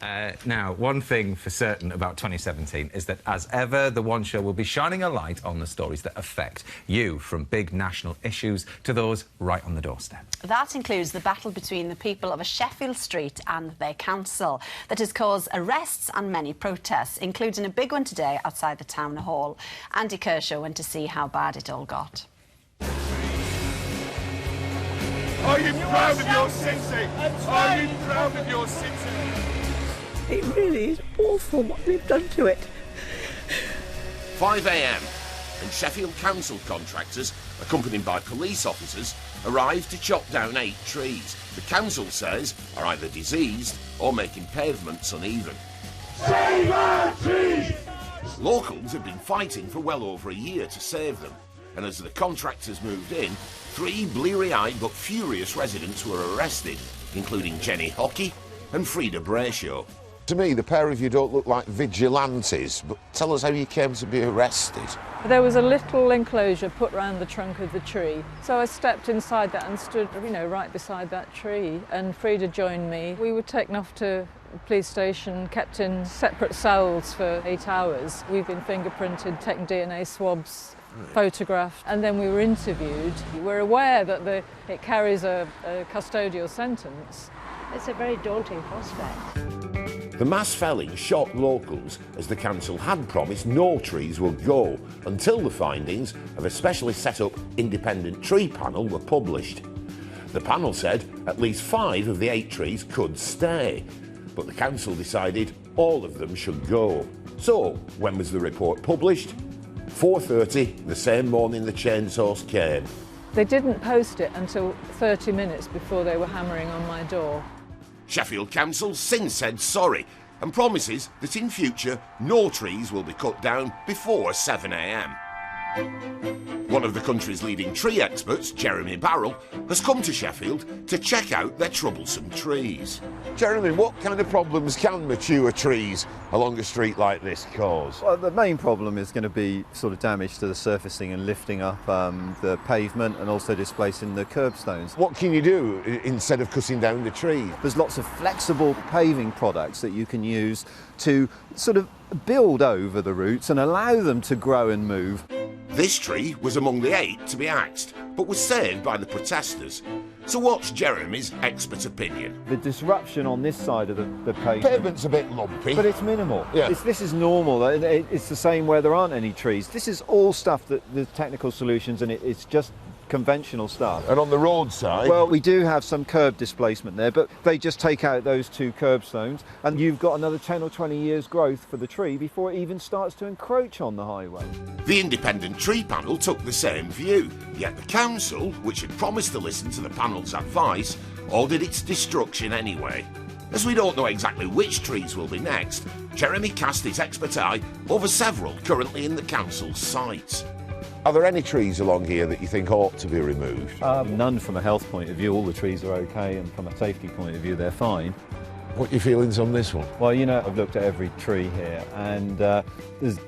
Now, one thing for certain about 2017 is that, as ever, The One Show will be shining a light on the stories that affect you, from big national issues to those right on the doorstep. That includes the battle between the people of a Sheffield street and their council that has caused arrests and many protests, including a big one today outside the town hall. Andy Kershaw went to see how bad it all got. Are you proud of your city? Are you proud of your city? It really is awful what they've done to it. 5 a.m. and Sheffield Council contractors, accompanied by police officers, arrived to chop down 8 trees the council says are either diseased or making pavements uneven. Save our trees! Locals have been fighting for well over a year to save them, and as the contractors moved in, 3 bleary-eyed but furious residents were arrested, including Jenny Hockey and Frida Brayshaw. To me, the pair of you don't look like vigilantes, but tell us how you came to be arrested. There was a little enclosure put round the trunk of the tree, so I stepped inside that and stood, right beside that tree, and Frida joined me. We were taken off to the police station, kept in separate cells for 8 hours. We've been fingerprinted, taken DNA swabs, photographed, and then we were interviewed. We're aware that it carries a custodial sentence. It's a very daunting prospect. The mass felling shocked locals, as the council had promised no trees would go until the findings of a specially set up independent tree panel were published. The panel said at least 5 of the 8 trees could stay, but the council decided all of them should go. So, when was the report published? 4:30, the same morning the chainsaws came. They didn't post it until 30 minutes before they were hammering on my door. Sheffield Council since said sorry and promises that in future no trees will be cut down before 7 a.m. One of the country's leading tree experts, Jeremy Barrell, has come to Sheffield to check out their troublesome trees. Jeremy, what kind of problems can mature trees along a street like this cause? Well, the main problem is going to be sort of damage to the surfacing and lifting up the pavement and also displacing the curbstones. What can you do instead of cutting down the tree? There's lots of flexible paving products that you can use to sort of build over the roots and allow them to grow and move. This tree was among the 8 to be axed, but was saved by the protesters. So what's Jeremy's expert opinion? The disruption on this side of the pavement... Pavement's a bit lumpy. But it's minimal. Yeah. This is normal. It's the same where there aren't any trees. This is all stuff that the technical solutions, and it's just conventional stuff. And on the roadside? Well, we do have some curb displacement there, but they just take out those 2 curbstones and you've got another 10 or 20 years growth for the tree before it even starts to encroach on the highway. The independent tree panel took the same view, yet the council, which had promised to listen to the panel's advice, ordered its destruction anyway. As we don't know exactly which trees will be next, Jeremy cast his expert eye over several currently in the council's sites. Are there any trees along here that you think ought to be removed? None from a health point of view. All the trees are okay, and from a safety point of view, they're fine. What are your feelings on this one? Well, I've looked at every tree here, and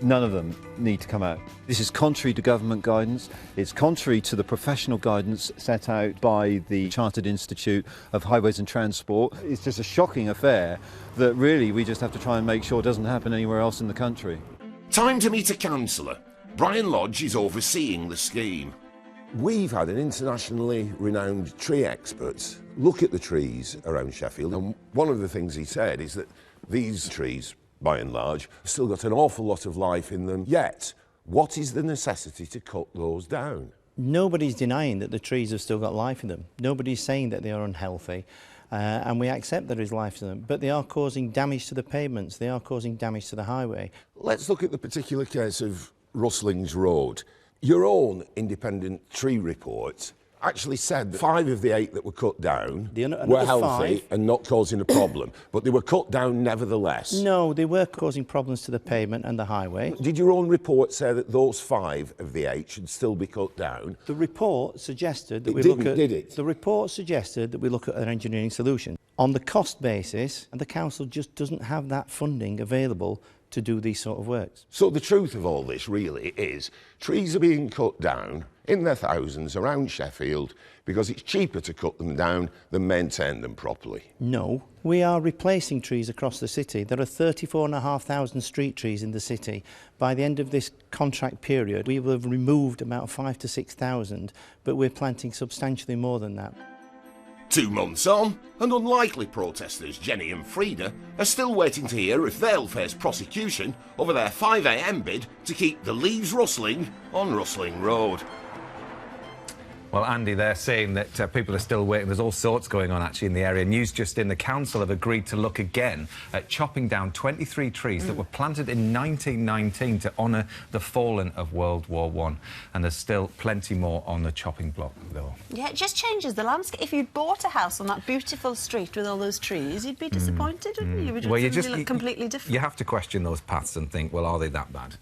none of them need to come out. This is contrary to government guidance. It's contrary to the professional guidance set out by the Chartered Institute of Highways and Transport. It's just a shocking affair that really we just have to try and make sure it doesn't happen anywhere else in the country. Time to meet a councillor. Brian Lodge is overseeing the scheme. We've had an internationally renowned tree expert look at the trees around Sheffield, and one of the things he said is that these trees, by and large, have still got an awful lot of life in them. Yet, what is the necessity to cut those down? Nobody's denying that the trees have still got life in them. Nobody's saying that they are unhealthy. And we accept there is life to them, but they are causing damage to the pavements, they are causing damage to the highway. Let's look at the particular case of Rustlings Road. Your own independent tree report actually said that 5 of the 8 that were cut down were healthy and not causing a problem, but they were cut down nevertheless. No, they were causing problems to the pavement and the highway. Did your own report say that those 5 of the 8 should still be cut down? The report suggested that did it? The report suggested that we look at an engineering solution. On the cost basis, and the council just doesn't have that funding available to do these sort of works. So the truth of all this really is trees are being cut down in their thousands around Sheffield because it's cheaper to cut them down than maintain them properly. No, we are replacing trees across the city. There are 34,500 street trees in the city. By the end of this contract period, we will have removed about 5,000 to 6,000, but we're planting substantially more than that. 2 months on, and unlikely protesters Jenny and Frida are still waiting to hear if they'll face prosecution over their 5 a.m. bid to keep the leaves rustling on Rustling Road. Well, Andy, they're saying that people are still waiting. There's all sorts going on, actually, in the area. News just in, the council have agreed to look again at chopping down 23 trees that were planted in 1919 to honour the fallen of World War I. And there's still plenty more on the chopping block, though. Yeah, it just changes the landscape. If you'd bought a house on that beautiful street with all those trees, you'd be disappointed, wouldn't you? It would look completely different. You have to question those paths and think, well, are they that bad?